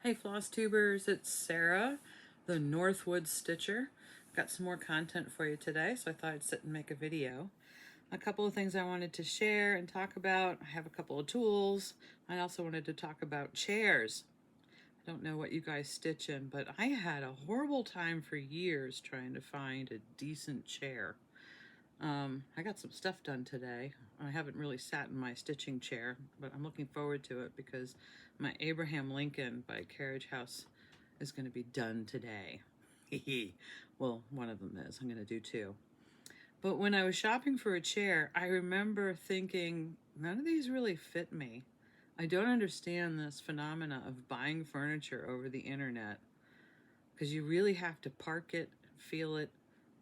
Hey floss tubers, it's Sarah, the Northwoods Stitcher. Got some more content for you today, so I thought I'd sit and make a video. A couple of things I wanted to share and talk about. I have a couple of tools. I also wanted to talk about chairs. I don't know what you guys stitch in, but I had a horrible time for years trying to find a decent chair. I got some stuff done today. I haven't really sat in my stitching chair, but I'm looking forward to it because my Abraham Lincoln by Carriage House is going to be done today. Well, one of them is. I'm going to do two. But when I was shopping for a chair, I remember thinking, none of these really fit me. I don't understand this phenomena of buying furniture over the internet because you really have to park it, feel it,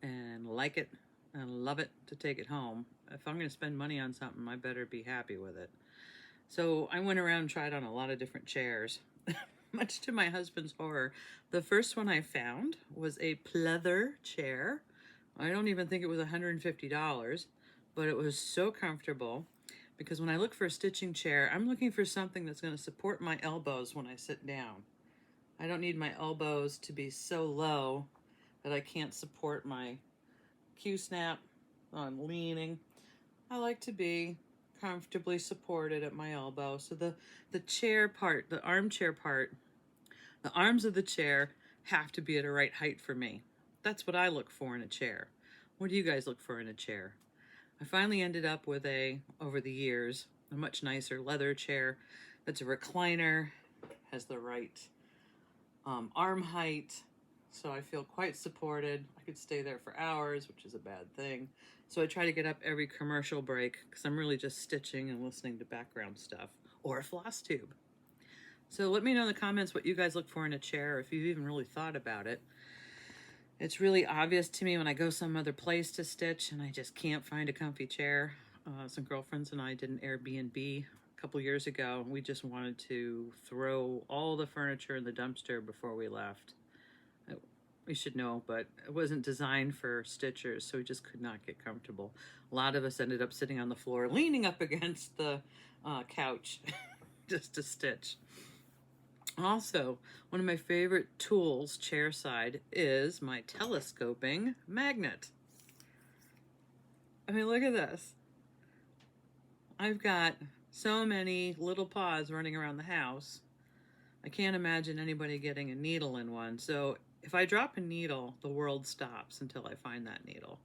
and like it and love it to take it home. If I'm going to spend money on something, I better be happy with it. So I went around and tried on a lot of different chairs. Much to my husband's horror, the first one I found was a pleather chair. I don't even think it was $150, but it was so comfortable because when I look for a stitching chair, I'm looking for something that's going to support my elbows when I sit down. I don't need my elbows to be so low that I can't support my Q-snap on leaning. I like to be comfortably supported at my elbow. So the chair part, the armchair part, the arms of the chair have to be at a right height for me. That's what I look for in a chair. What do you guys look for in a chair? I finally ended up with over the years, a much nicer leather chair that's a recliner, has the right arm height, so I feel quite supported. I could stay there for hours, which is a bad thing. So I try to get up every commercial break because I'm really just stitching and listening to background stuff or a floss tube. So let me know in the comments what you guys look for in a chair, or if you've even really thought about it. It's really obvious to me when I go some other place to stitch and I just can't find a comfy chair. Some girlfriends and I did an Airbnb a couple years ago. We just wanted to throw all the furniture in the dumpster before we left. We should know, but it wasn't designed for stitchers, so we just could not get comfortable. A lot of us ended up sitting on the floor, leaning up against the couch just to stitch. Also, one of my favorite tools, chair side, is my telescoping magnet. I mean, look at this. I've got so many little paws running around the house. I can't imagine anybody getting a needle in one. So if I drop a needle, the world stops until I find that needle.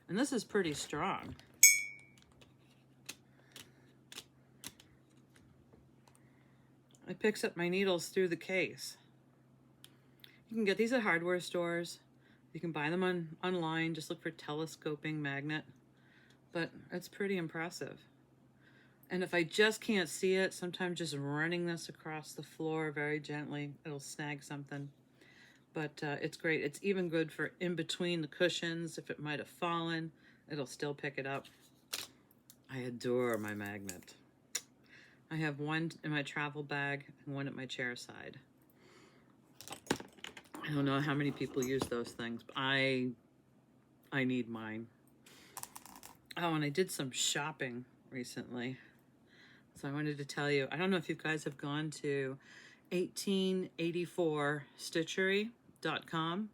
And this is pretty strong. It picks up my needles through the case. You can get these at hardware stores. You can buy them online. Just look for telescoping magnet. But it's pretty impressive. And if I just can't see it, sometimes just running this across the floor very gently, it'll snag something. But it's great. It's even good for in between the cushions. If it might have fallen, it'll still pick it up. I adore my magnet. I have one in my travel bag and one at my chair side. I don't know how many people use those things, but I need mine. Oh, and I did some shopping recently. So I wanted to tell you, I don't know if you guys have gone to 1884stitchery.com.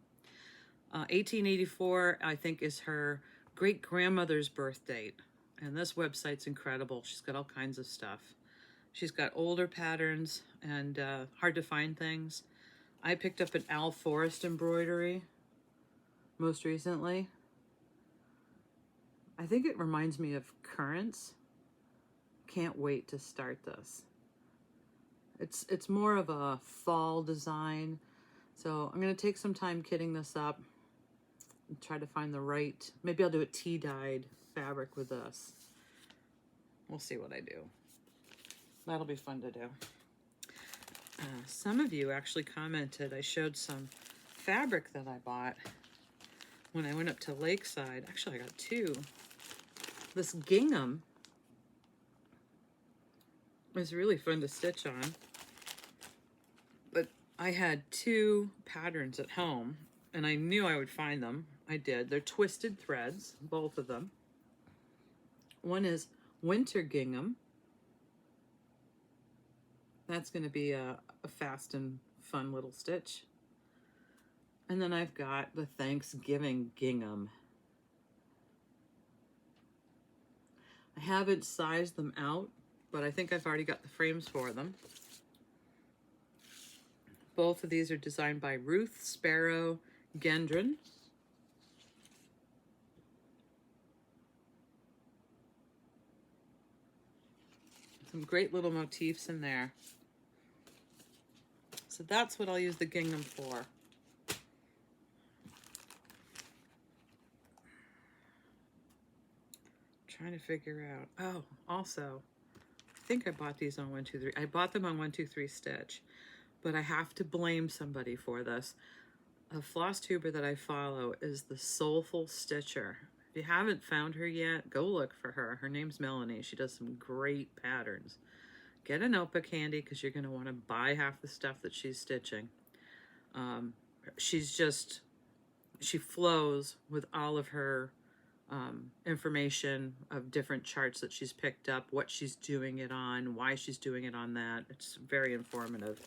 1884, I think, is her great-grandmother's birth date. And this website's incredible. She's got all kinds of stuff. She's got older patterns and hard to find things. I picked up an Al Forrest embroidery most recently. I think it reminds me of Currants. Can't wait to start this. It's more of a fall design. So I'm going to take some time kitting this up and try to find the right, maybe I'll do a tea-dyed fabric with this. We'll see what I do. That'll be fun to do. Some of you actually commented, I showed some fabric that I bought when I went up to Lakeside. Actually, I got two. This gingham is really fun to stitch on. But I had two patterns at home, and I knew I would find them. I did. They're twisted threads, both of them. One is winter gingham. That's going to be a fast and fun little stitch. And then I've got the Thanksgiving gingham. I haven't sized them out, but I think I've already got the frames for them. Both of these are designed by Ruth Sparrow Gendron. Some great little motifs in there. So that's what I'll use the gingham for. Trying to figure out. Oh, also, I think I bought these on 123. I bought them on 123 Stitch, but I have to blame somebody for this. A floss tuber that I follow is the Soulful Stitcher. If you haven't found her yet, go look for her. Her name's Melanie. She does some great patterns. Get a notebook handy because you're going to want to buy half the stuff that she's stitching. She flows with all of her information of different charts that she's picked up, what she's doing it on, why she's doing it on that. It's very informative.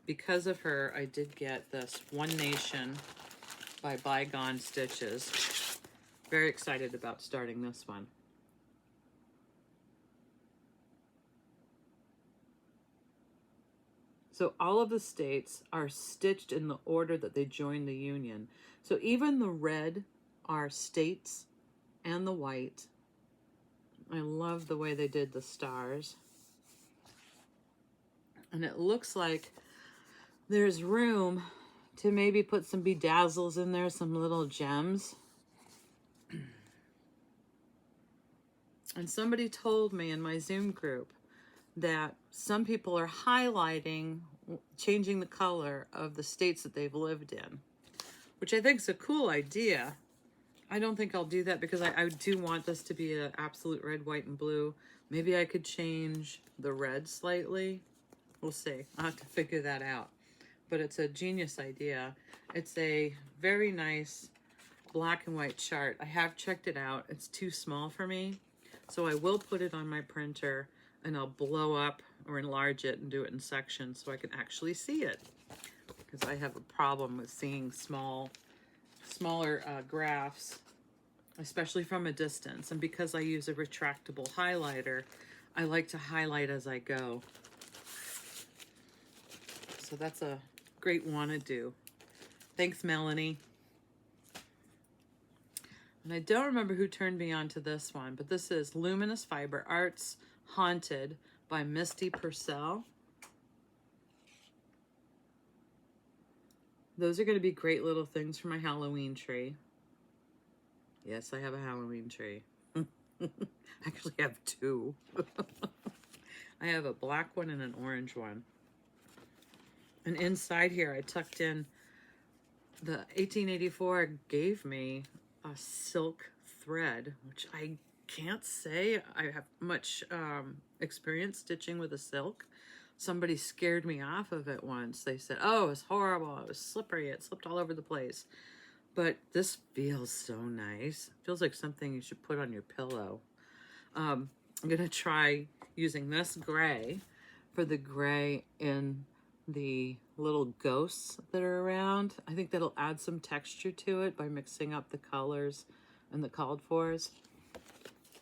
Because of her, I did get this One Nation by Bygone Stitches. Very excited about starting this one. So all of the states are stitched in the order that they joined the Union. So even the red are states and the white. I love the way they did the stars. And it looks like there's room to maybe put some bedazzles in there, some little gems. And somebody told me in my Zoom group that some people are highlighting, changing the color of the states that they've lived in, which I think is a cool idea. I don't think I'll do that because I do want this to be an absolute red, white, and blue. Maybe I could change the red slightly. We'll see. I'll have to figure that out. But it's a genius idea. It's a very nice black and white chart. I have checked it out. It's too small for me. So I will put it on my printer and I'll blow up or enlarge it and do it in sections so I can actually see it. Because I have a problem with seeing smaller graphs, especially from a distance. And because I use a retractable highlighter, I like to highlight as I go. So that's a great wanna do. Thanks, Melanie. And I don't remember who turned me on to this one, but this is Luminous Fiber Arts Haunted by Misty Purcell. Those are going to be great little things for my Halloween tree. Yes, I have a Halloween tree. I actually have two. I have a black one and an orange one. And inside here, I tucked in the 1884 gave me a silk thread, which I can't say I have much experience stitching with a silk. Somebody scared me off of it once. They said, oh, it was horrible. It was slippery. It slipped all over the place. But this feels so nice. It feels like something you should put on your pillow. I'm going to try using this gray for the gray in the little ghosts that are around. I think that'll add some texture to it by mixing up the colors and the called fors.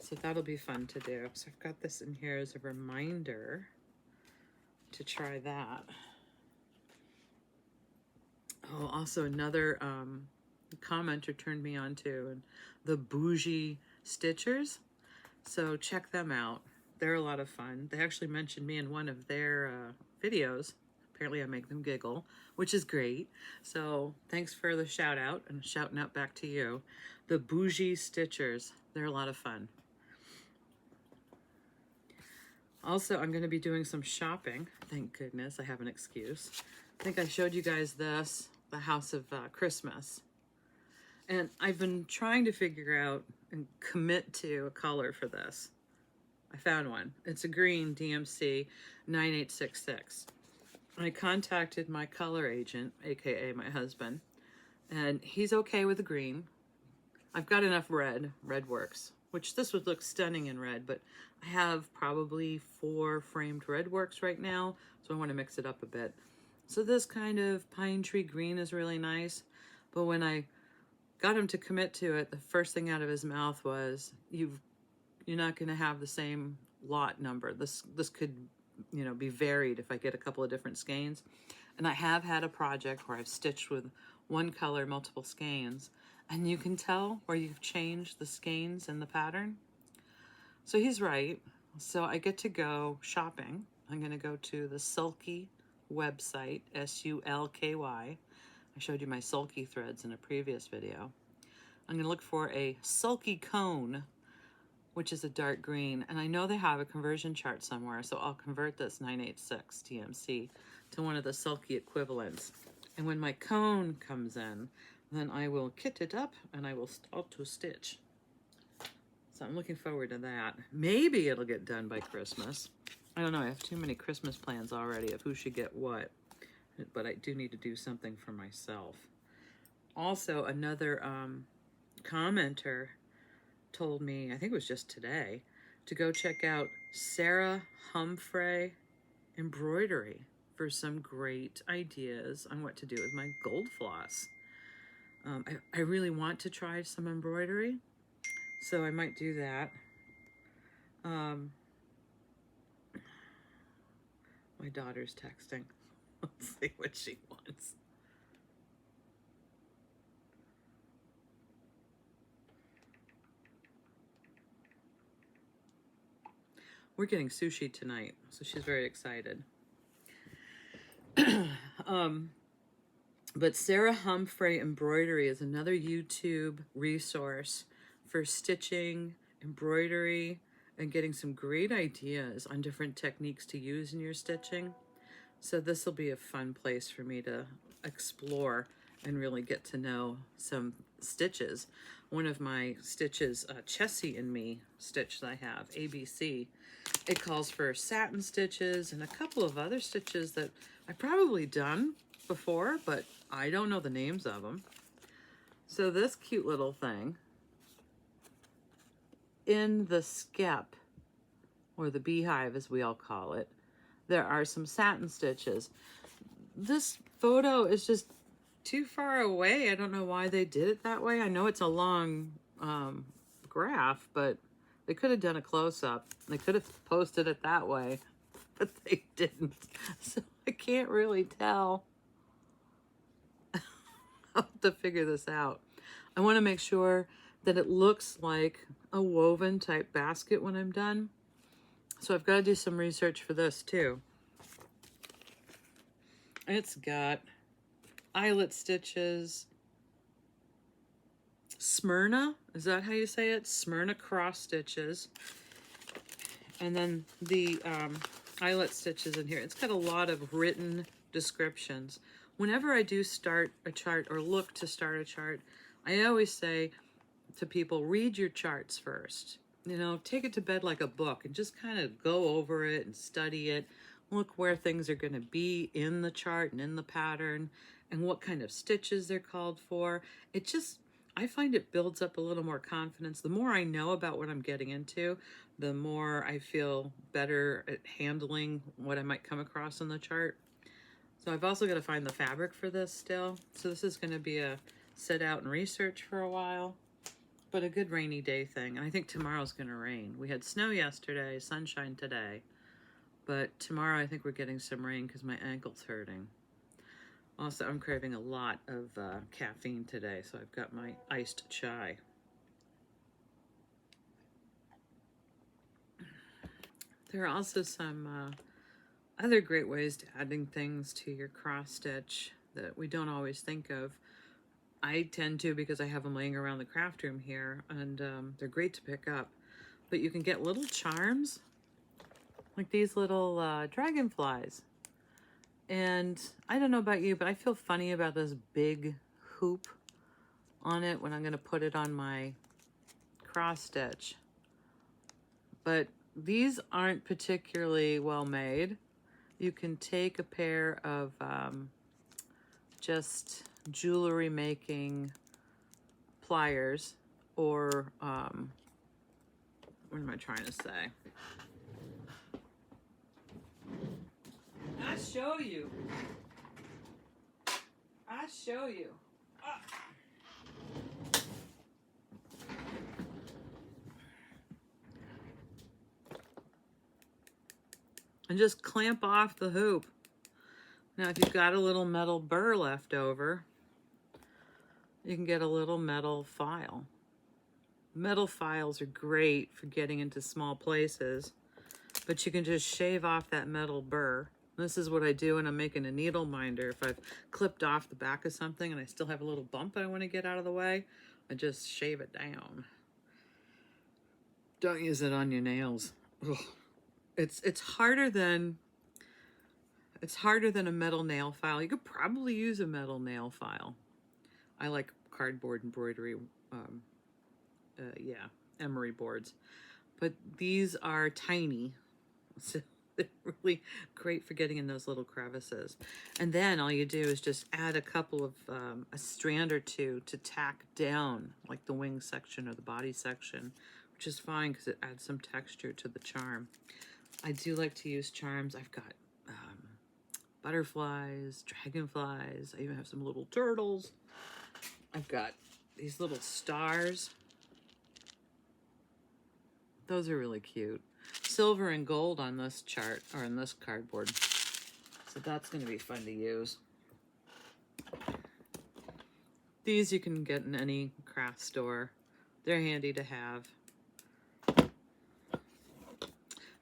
So that'll be fun to do. So I've got this in here as a reminder to try that. Oh, also another commenter turned me on to the Bougie Stitchers. So check them out. They're a lot of fun. They actually mentioned me in one of their videos. Apparently I make them giggle, which is great. So thanks for the shout out and shouting out back to you. The Bougie Stitchers, they're a lot of fun. Also, I'm going to be doing some shopping. Thank goodness I have an excuse. I think I showed you guys this, the House of Christmas. And I've been trying to figure out and commit to a color for this. I found one. It's a green DMC 9866. I contacted my color agent, aka my husband, and he's okay with the green. I've got enough red. Red works, which this would look stunning in red, but I have probably 4 framed red works right now, so I want to mix it up a bit. So this kind of pine tree green is really nice, but when I got him to commit to it, the first thing out of his mouth was, you're not going to have the same lot number. This could, be varied if I get a couple of different skeins. And I have had a project where I've stitched with one color, multiple skeins, and you can tell where you've changed the skeins in the pattern. So he's right. So I get to go shopping. I'm going to go to the Sulky website, Sulky. I showed you my sulky threads in a previous video. I'm going to look for a sulky cone, which is a dark green. And I know they have a conversion chart somewhere, so I'll convert this 986 TMC to one of the sulky equivalents. And when my cone comes in, then I will kit it up and I will start to stitch. So I'm looking forward to that. Maybe it'll get done by Christmas. I don't know, I have too many Christmas plans already of who should get what, but I do need to do something for myself. Also, another commenter told me, I think it was just today, to go check out Sarah Humphrey Embroidery for some great ideas on what to do with my gold floss. I really want to try some embroidery, so I might do that. My daughter's texting. Let's see what she wants. We're getting sushi tonight, so she's very excited. But Sarah Humphrey Embroidery is another YouTube resource for stitching, embroidery, and getting some great ideas on different techniques to use in your stitching. So this will be a fun place for me to explore and really get to know some stitches. One of my stitches, Chessie and Me stitch that I have, ABC, it calls for satin stitches and a couple of other stitches that I've probably done before, but I don't know the names of them. So this cute little thing, in the skep, or the beehive as we all call it, there are some satin stitches. This photo is just too far away. I don't know why they did it that way. I know it's a long graph, but they could have done a close-up. They could have posted it that way, but they didn't. So I can't really tell. I'll have to figure this out. I want to make sure that it looks like a woven type basket when I'm done. So I've got to do some research for this too. It's got eyelet stitches, Smyrna, is that how you say it? Smyrna cross stitches. And then the eyelet stitches in here. It's got a lot of written descriptions. Whenever I do start a chart or look to start a chart, I always say to people, read your charts first. Take it to bed like a book and just kind of go over it and study it. Look where things are going to be in the chart and in the pattern and what kind of stitches they're called for. I find it builds up a little more confidence. The more I know about what I'm getting into, the more I feel better at handling what I might come across in the chart. So I've also got to find the fabric for this still. So this is going to be a sit out and research for a while, but a good rainy day thing. And I think tomorrow's going to rain. We had snow yesterday, sunshine today, but tomorrow I think we're getting some rain because my ankle's hurting. Also, I'm craving a lot of caffeine today, so I've got my iced chai. There are also some other great ways to adding things to your cross stitch that we don't always think of. I tend to because I have them laying around the craft room here, and they're great to pick up. But you can get little charms, like these little dragonflies. And I don't know about you, but I feel funny about this big hoop on it when I'm going to put it on my cross stitch. But these aren't particularly well made. You can take a pair of just jewelry making pliers, or what am I trying to say? Not show you. I show you. And just clamp off the hoop. Now, if you've got a little metal burr left over, you can get a little metal file. Metal files are great for getting into small places, but you can just shave off that metal burr. This is what I do when I'm making a needle minder. If I've clipped off the back of something and I still have a little bump I want to get out of the way, I just shave it down. Don't use it on your nails. Ugh. It's harder than a metal nail file. You could probably use a metal nail file. I like cardboard embroidery, yeah, emery boards. But these are tiny, so they're really great for getting in those little crevices. And then all you do is just add a couple of, a strand or two to tack down, like the wing section or the body section, which is fine because it adds some texture to the charm. I do like to use charms. I've got butterflies, dragonflies. I even have some little turtles. I've got these little stars. Those are really cute. Silver and gold on this chart, or on this cardboard. So that's going to be fun to use. These you can get in any craft store. They're handy to have.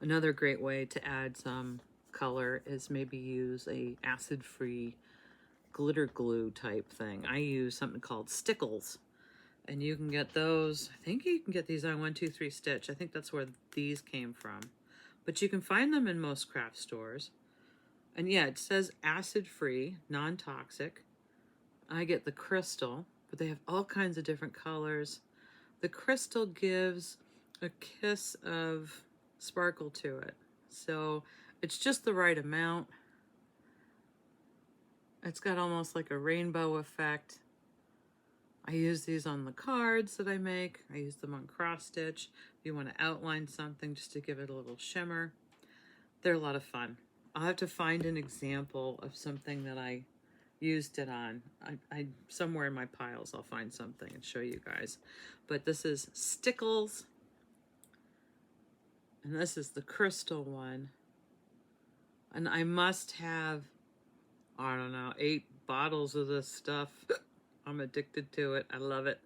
Another great way to add some color is maybe use a acid-free glitter glue type thing. I use something called Stickles, and you can get those. I think you can get these on 1-2-3 Stitch. I think that's where these came from, but you can find them in most craft stores. And yeah, it says acid-free, non-toxic. I get the crystal, but they have all kinds of different colors. The crystal gives a kiss of sparkle to it, so it's just the right amount. It's got almost like a rainbow effect. I use these on the cards that I make. I use them on cross stitch if you want to outline something just to give it a little shimmer. They're a lot of fun. I'll have to find an example of something that I used it on. I somewhere in my piles I'll find something and show you guys. But this is Stickles, and this is the crystal one. And I must have, I don't know, 8 bottles of this stuff. I'm addicted to it. I love it.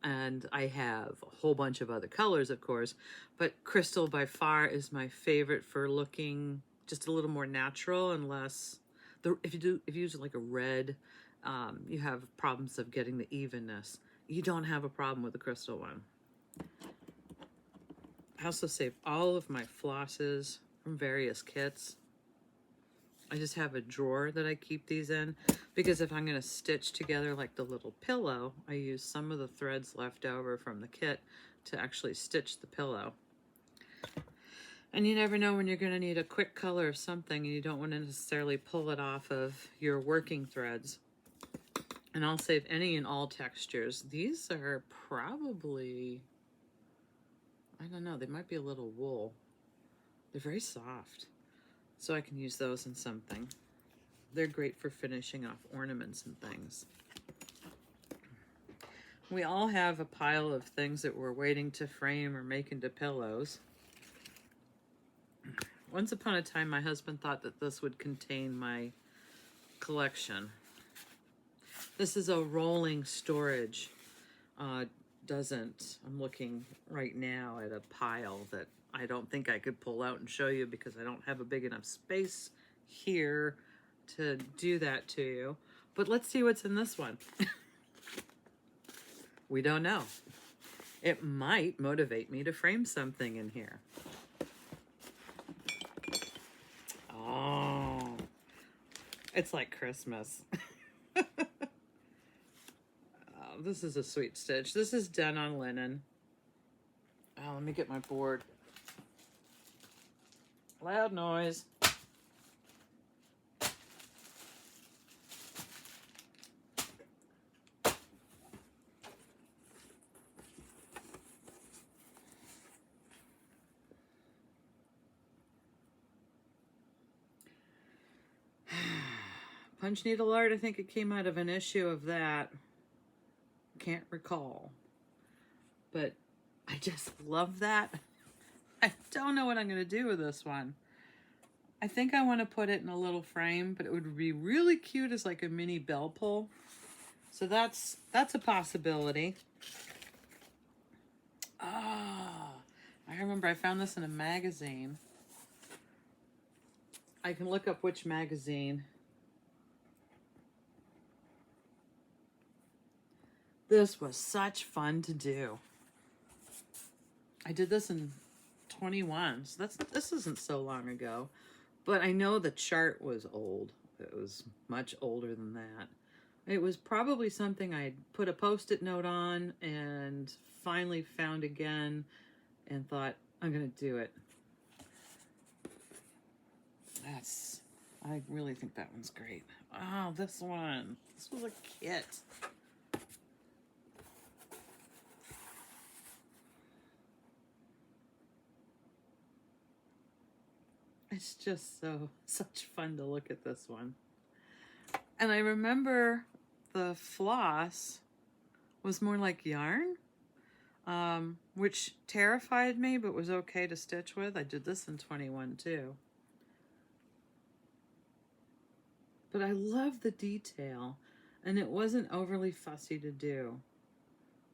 And I have a whole bunch of other colors, of course, but crystal by far is my favorite for looking just a little more natural and less, if you use like a red, you have problems of getting the evenness. You don't have a problem with the crystal one. I also save all of my flosses from various kits. I just have a drawer that I keep these in, because if I'm going to stitch together like the little pillow, I use some of the threads left over from the kit to actually stitch the pillow. And you never know when you're going to need a quick color of something and you don't want to necessarily pull it off of your working threads. And I'll save any and all textures. These are probably, I don't know, they might be a little wool. They're very soft, so I can use those in something. They're great for finishing off ornaments and things. We all have a pile of things that we're waiting to frame or make into pillows. Once upon a time, my husband thought that this would contain my collection. This is a rolling storage. I'm looking right now at a pile that I don't think I could pull out and show you because I don't have a big enough space here to do that to you. But let's see what's in this one. We don't know. It might motivate me to frame something in here. Oh, it's like Christmas. Oh, this is a sweet stitch. This is done on linen. Oh, let me get my board. Loud noise. Punch needle art, I think it came out of an issue of that. Can't recall. But I just love that. I don't know what I'm going to do with this one. I think I want to put it in a little frame, but it would be really cute as like a mini bell pull. So that's a possibility. Ah, I remember I found this in a magazine. I can look up which magazine. This was such fun to do. I did this in 21, so this isn't so long ago. But I know the chart was old. It was much older than that. It was probably something I put a Post-it note on and finally found again and thought, I'm going to do it. I really think that one's great. Oh, this one. This was a kit. It's just such fun to look at this one. And I remember the floss was more like yarn, which terrified me, but was okay to stitch with. I did this in 21 too. But I love the detail, and it wasn't overly fussy to do.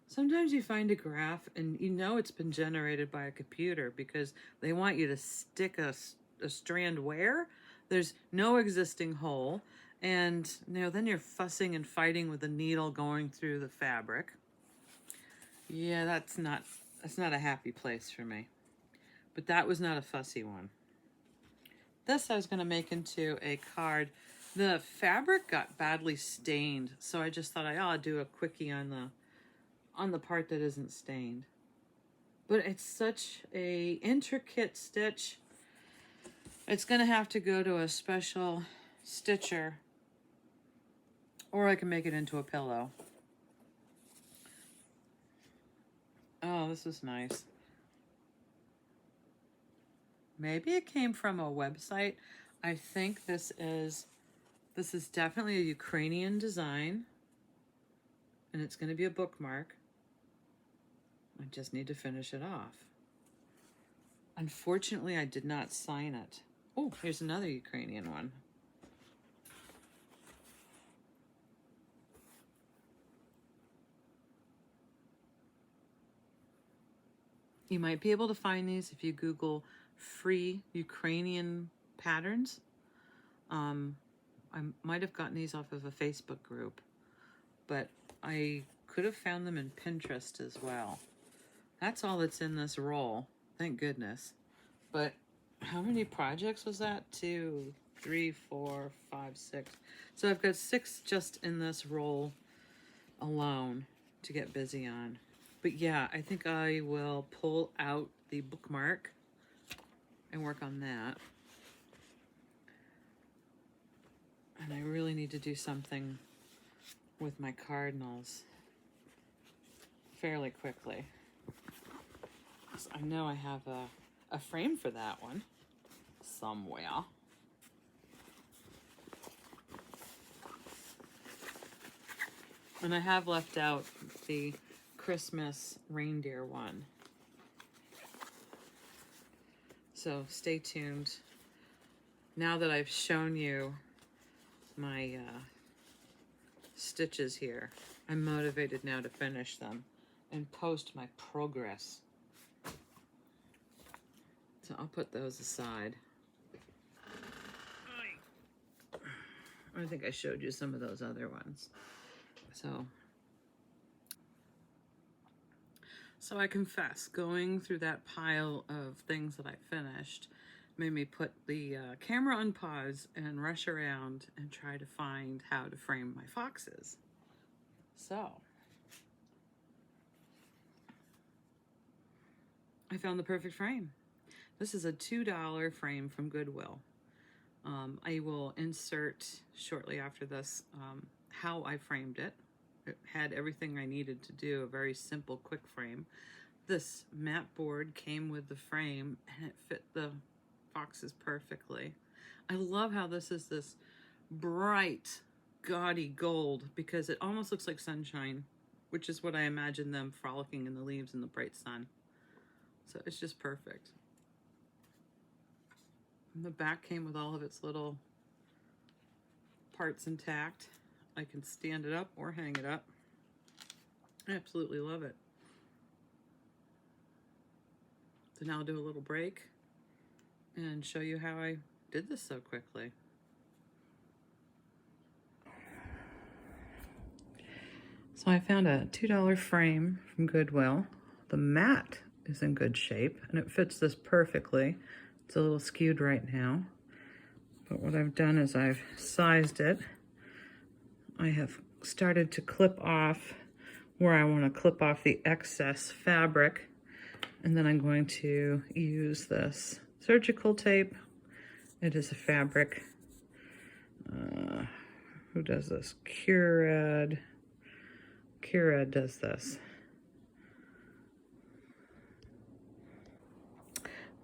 Sometimes you find a graph and you know it's been generated by a computer because they want you to stick a strand where there's no existing hole, and then you're fussing and fighting with the needle going through the fabric. Yeah, that's not a happy place for me. But that was not a fussy one. This I was going to make into a card. The fabric got badly stained, so I just thought I'll do a quickie on the part that isn't stained. But it's such a intricate stitch. It's going to have to go to a special stitcher, or I can make it into a pillow. Oh, this is nice. Maybe it came from a website. I think this is definitely a Ukrainian design, and it's going to be a bookmark. I just need to finish it off. Unfortunately, I did not sign it. Oh, here's another Ukrainian one. You might be able to find these if you Google free Ukrainian patterns. I might have gotten these off of a Facebook group, but I could have found them in Pinterest as well. That's all that's in this roll, thank goodness. But how many projects was that? 2, 3, 4, 5, 6. So I've got 6 just in this roll alone to get busy on. But yeah, I think I will pull out the bookmark and work on that. And I really need to do something with my cardinals fairly quickly. I know I have a frame for that one somewhere. And I have left out the Christmas reindeer one. So stay tuned. Now that I've shown you my stitches here, I'm motivated now to finish them and post my progress. So I'll put those aside. I think I showed you some of those other ones. So I confess, going through that pile of things that I finished made me put the camera on pause and rush around and try to find how to frame my foxes. So I found the perfect frame. This is a $2 frame from Goodwill. I will insert shortly after this how I framed it. It had everything I needed to do, a very simple, quick frame. This mat board came with the frame and it fit the foxes perfectly. I love how this is this bright, gaudy gold because it almost looks like sunshine, which is what I imagine them frolicking in the leaves in the bright sun. So it's just perfect. And the back came with all of its little parts intact. I can stand it up or hang it up. I absolutely love it. So now I'll do a little break and show you how I did this so quickly. So I found a $2 frame from Goodwill. The mat is in good shape and it fits this perfectly. It's a little skewed right now, but what I've done is I've sized it. I have started to clip off where I want to clip off the excess fabric, and then I'm going to use this surgical tape. It is a fabric. Who does this? Curad does this.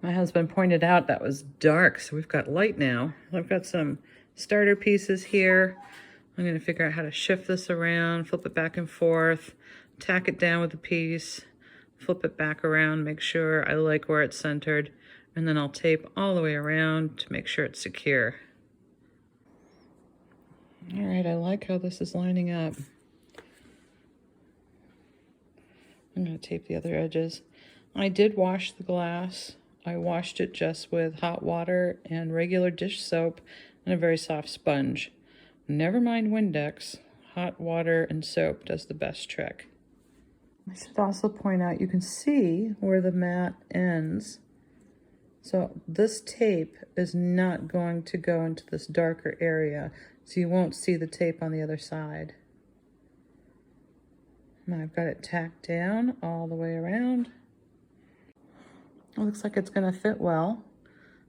My husband pointed out that was dark, so we've got light now. I've got some starter pieces here. I'm going to figure out how to shift this around, flip it back and forth, tack it down with a piece, flip it back around, make sure I like where it's centered, and then I'll tape all the way around to make sure it's secure. All right, I like how this is lining up. I'm going to tape the other edges. I did wash the glass. I washed it just with hot water and regular dish soap and a very soft sponge. Never mind Windex. Hot water and soap does the best trick. I should also point out you can see where the mat ends. So this tape is not going to go into this darker area, so you won't see the tape on the other side. Now I've got it tacked down all the way around. It looks like it's going to fit well.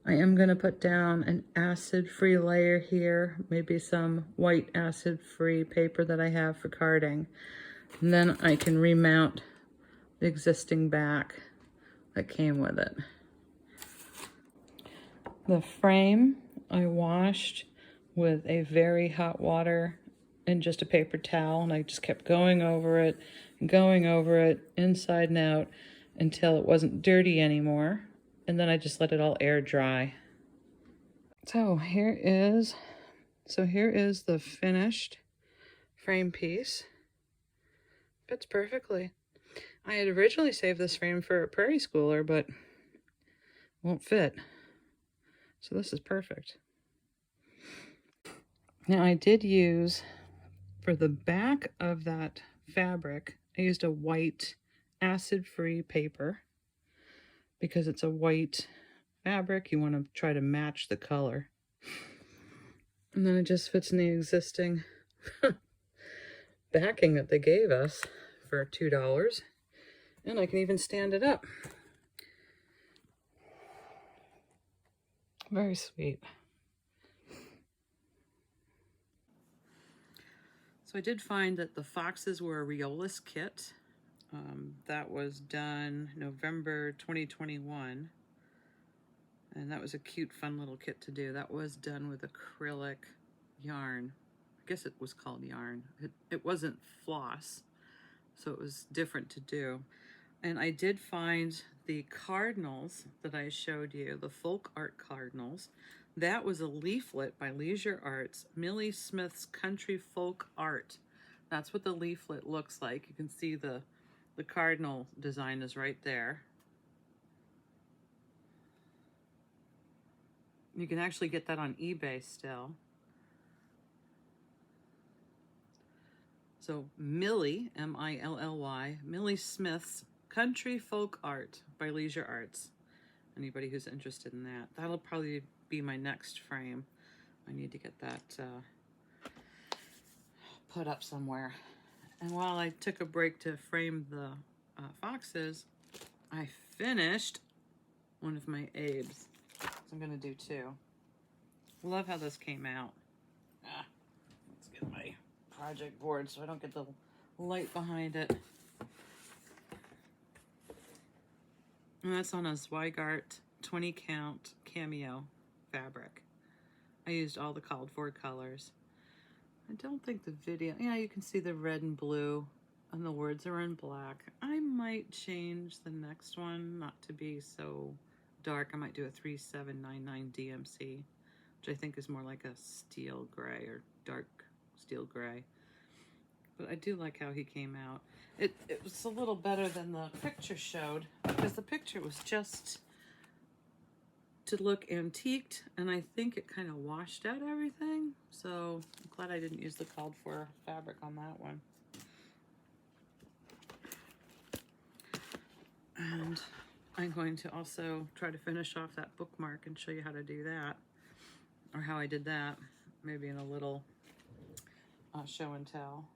I am going to put down an acid-free layer here, maybe some white acid-free paper that I have for carding. And then I can remount the existing back that came with it. The frame I washed with a very hot water and just a paper towel, and I just kept going over it, inside and out, until it wasn't dirty anymore. And then I just let it all air dry. So here is the finished frame piece. Fits perfectly. I had originally saved this frame for a prairie schooler, but won't fit. So this is perfect. Now I did use, for the back of that fabric, I used a white acid-free paper because it's a white fabric. You want to try to match the color. And then it just fits in the existing backing that they gave us for $2. And I can even stand it up. Very sweet. So I did find that the foxes were a Riolis kit. That was done November 2021. And that was a cute, fun little kit to do. That was done with acrylic yarn. I guess it was called yarn. It wasn't floss, so it was different to do. And I did find the cardinals that I showed you, the folk art cardinals. That was a leaflet by Leisure Arts, Millie Smith's Country Folk Art. That's what the leaflet looks like. You can see the cardinal design is right there. You can actually get that on eBay still. So Millie, M-I-L-L-Y, Millie Smith's Country Folk Art by Leisure Arts. Anybody who's interested in that. That'll probably be my next frame. I need to get that put up somewhere. And while I took a break to frame the foxes, I finished one of my Abes. So I'm gonna do two. Love how this came out. Let's get my project board so I don't get the light behind it. And that's on a Zweigart 20 count cameo fabric. I used all the called for colors. I don't think the video, yeah, you can see the red and blue and the words are in black. I might change the next one not to be so dark. I might do a 3799 DMC, which I think is more like a steel gray or dark steel gray. But I do like how he came out. It was a little better than the picture showed, because the picture was just to look antiqued, and I think it kind of washed out everything. So I'm glad I didn't use the called for fabric on that one. And I'm going to also try to finish off that bookmark and show you how to do that, or how I did that, maybe in a little show and tell.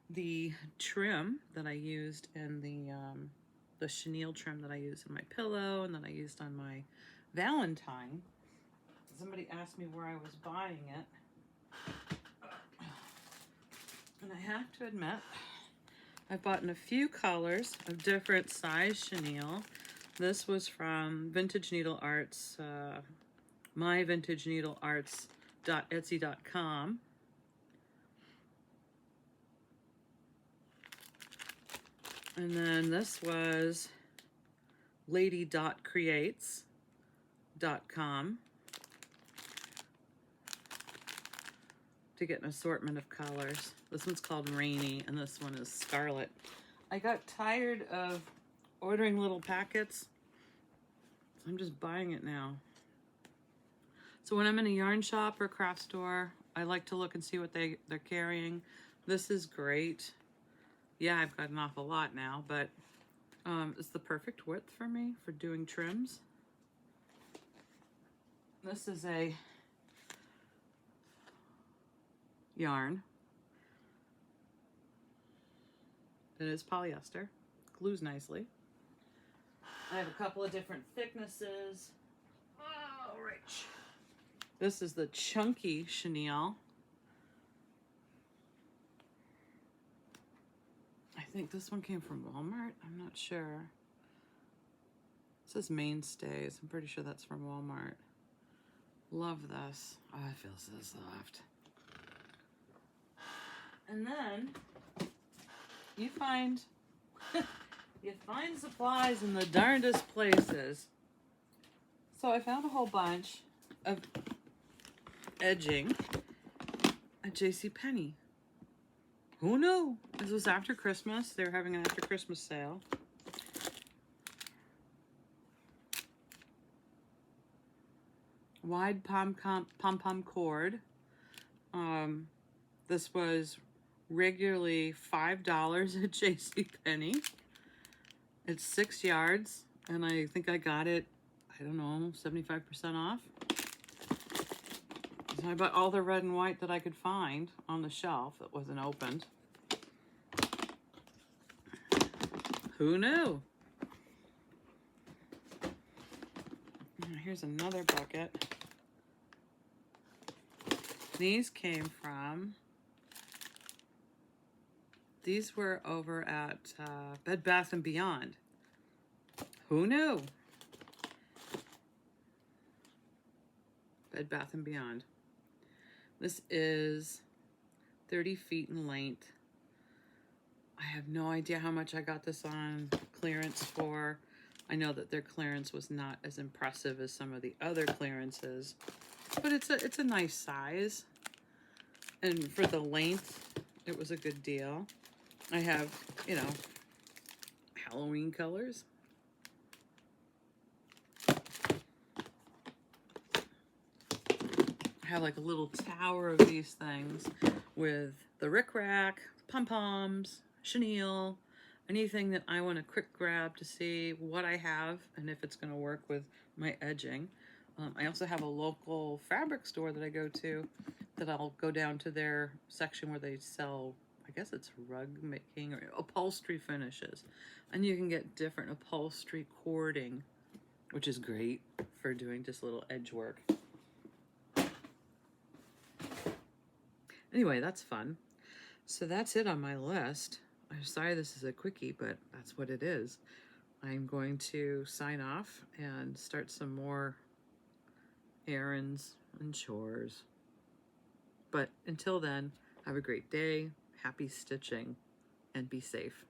The trim that I used in the chenille trim that I used in my pillow and that I used on my Valentine. Somebody asked me where I was buying it, and I have to admit I've bought in a few colors of different size chenille. This was from Vintage Needle Arts, myvintageneedlearts.etsy.com. And then this was lady.creates.com to get an assortment of colors. This one's called Rainy, and this one is Scarlet. I got tired of ordering little packets, so I'm just buying it now. So when I'm in a yarn shop or craft store, I like to look and see what they're carrying. This is great. Yeah, I've got an awful lot now, but it's the perfect width for me for doing trims. This is a yarn. It is polyester, glues nicely. I have a couple of different thicknesses. Oh, right. This is the chunky chenille. I think this one came from Walmart. I'm not sure. It says Mainstays. I'm pretty sure that's from Walmart. Love this. Oh, it feels so soft. And then you find you find supplies in the darndest places. So I found a whole bunch of edging at JCPenney. Who knew? This was after Christmas. They were having an after Christmas sale. Wide pom-pom cord. This was regularly $5 at JCPenney. It's 6 yards, and I think I got it, I don't know, 75% off. So I bought all the red and white that I could find on the shelf that wasn't opened. Who knew? Here's another bucket. These came from, these were over at Bed Bath & Beyond. Who knew? Bed Bath & Beyond. This is 30 feet in length. I have no idea how much I got this on clearance for. I know that their clearance was not as impressive as some of the other clearances, but it's a nice size. And for the length, it was a good deal. I have, you know, Halloween colors. I have like a little tower of these things with the rickrack, pom-poms, chenille, anything that I want to quick grab to see what I have and if it's going to work with my edging. I also have a local fabric store that I go to that I'll go down to their section where they sell, I guess it's rug making or upholstery finishes. And you can get different upholstery cording, which is great for doing just little edge work. Anyway, that's fun. So that's it on my list. I'm sorry this is a quickie, but that's what it is. I'm going to sign off and start some more errands and chores. But until then, have a great day, happy stitching, and be safe.